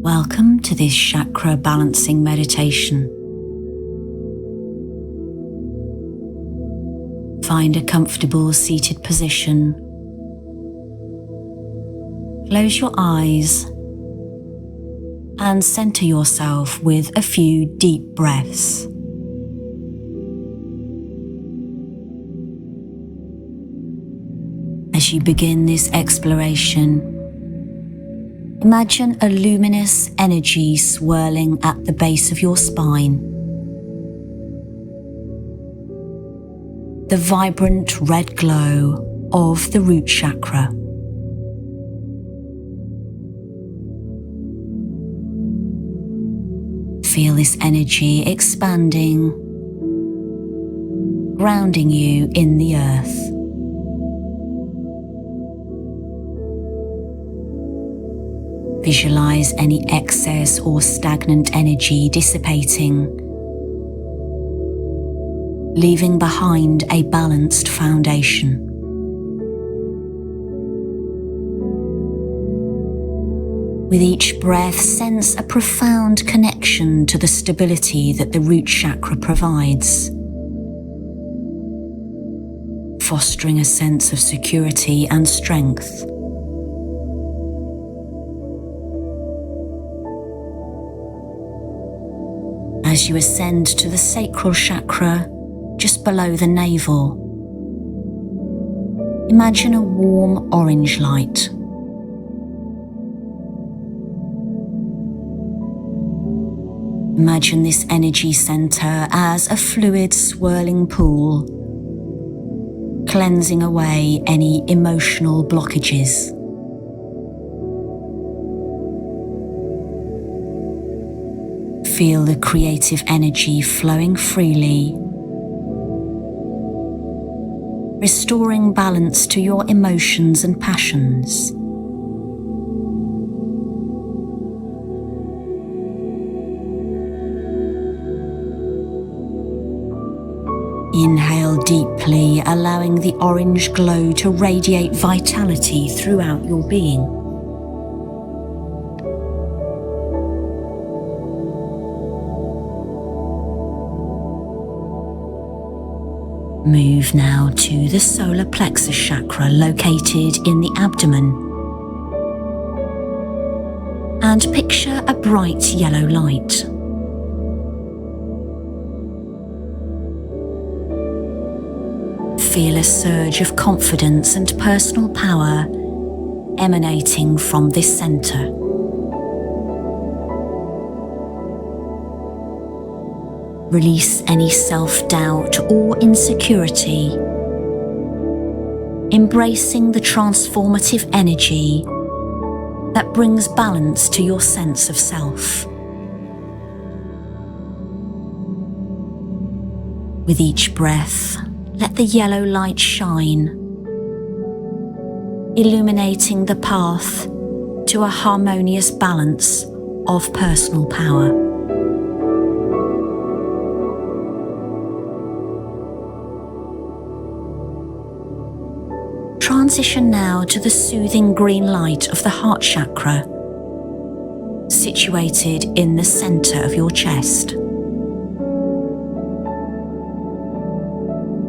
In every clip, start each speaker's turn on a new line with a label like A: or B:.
A: Welcome to this Chakra Balancing meditation. Find a comfortable seated position. Close your eyes and center yourself with a few deep breaths. As you begin this exploration, imagine a luminous energy swirling at the base of your spine. The vibrant red glow of the root chakra. Feel this energy expanding, grounding you in the earth. Visualize any excess or stagnant energy dissipating, leaving behind a balanced foundation. With each breath, sense a profound connection to the stability that the root chakra provides, fostering a sense of security and strength. As you ascend to the sacral chakra, just below the navel, imagine a warm orange light. Imagine this energy center as a fluid swirling pool, cleansing away any emotional blockages. Feel the creative energy flowing freely, restoring balance to your emotions and passions. Inhale deeply, allowing the orange glow to radiate vitality throughout your being. Move now to the solar plexus chakra located in the abdomen, and picture a bright yellow light. Feel a surge of confidence and personal power emanating from this center. Release any self-doubt or insecurity, embracing the transformative energy that brings balance to your sense of self. With each breath, let the yellow light shine, illuminating the path to a harmonious balance of personal power. Transition now to the soothing green light of the heart chakra, situated in the center of your chest.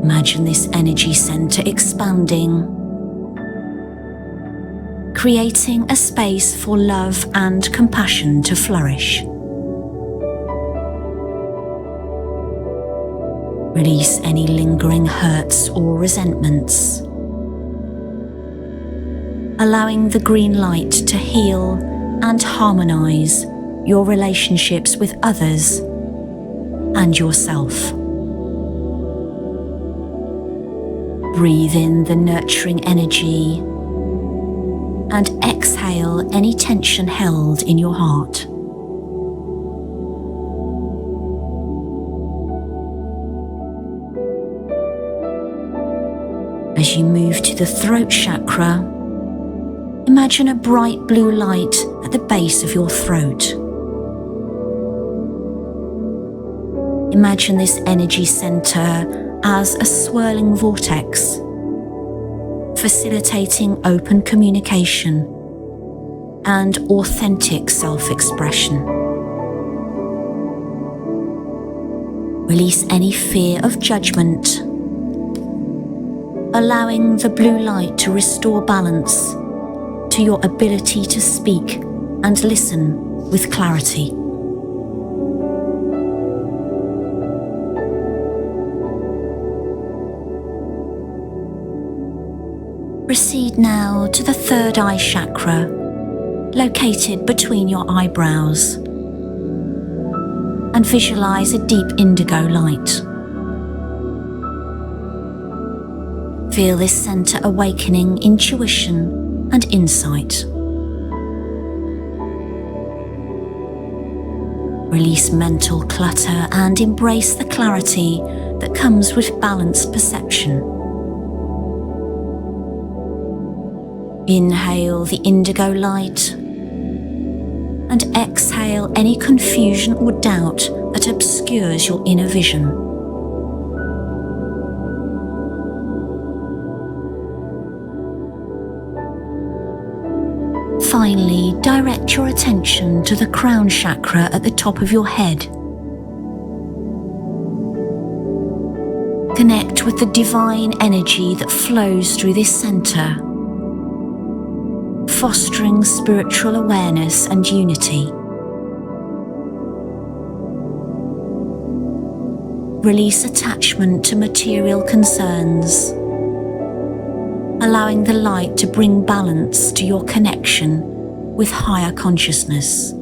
A: Imagine this energy center expanding, creating a space for love and compassion to flourish. Release any lingering hurts or resentments, allowing the green light to heal and harmonize your relationships with others and yourself. Breathe in the nurturing energy and exhale any tension held in your heart. As you move to the throat chakra, imagine a bright blue light at the base of your throat. Imagine this energy center as a swirling vortex, facilitating open communication and authentic self-expression. Release any fear of judgment, allowing the blue light to restore balance to your ability to speak and listen with clarity. Proceed now to the third eye chakra, located between your eyebrows, and visualize a deep indigo light. Feel this center awakening intuition and insight. Release mental clutter and embrace the clarity that comes with balanced perception. Inhale the indigo light and exhale any confusion or doubt that obscures your inner vision. Finally, direct your attention to the crown chakra at the top of your head. Connect with the divine energy that flows through this center, fostering spiritual awareness and unity. Release attachment to material concerns, allowing the light to bring balance to your connection with higher consciousness.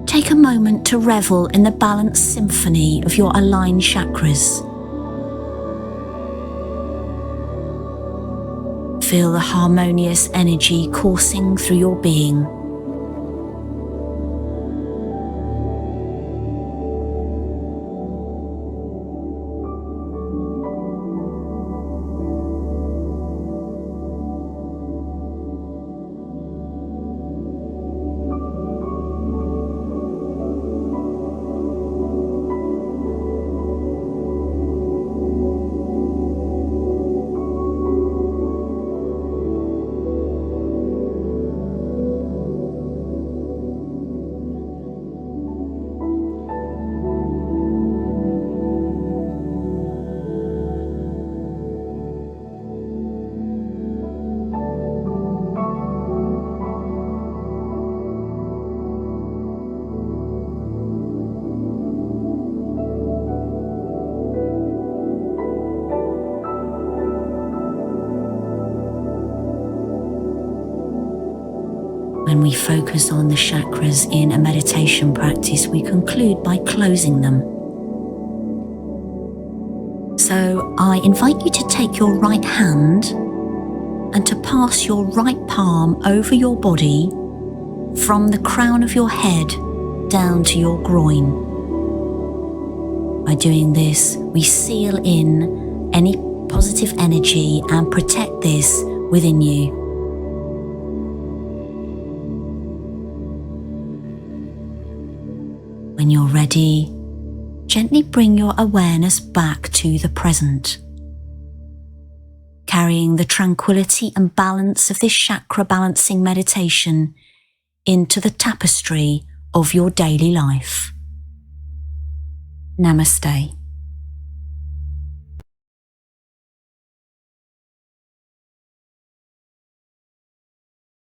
A: Take a moment to revel in the balanced symphony of your aligned chakras. Feel the harmonious energy coursing through your being. When we focus on the chakras in a meditation practice, we conclude by closing them. So I invite you to take your right hand and to pass your right palm over your body from the crown of your head down to your groin. By doing this, we seal in any positive energy and protect this within you. When you're ready, gently bring your awareness back to the present, carrying the tranquility and balance of this chakra balancing meditation into the tapestry of your daily life. Namaste.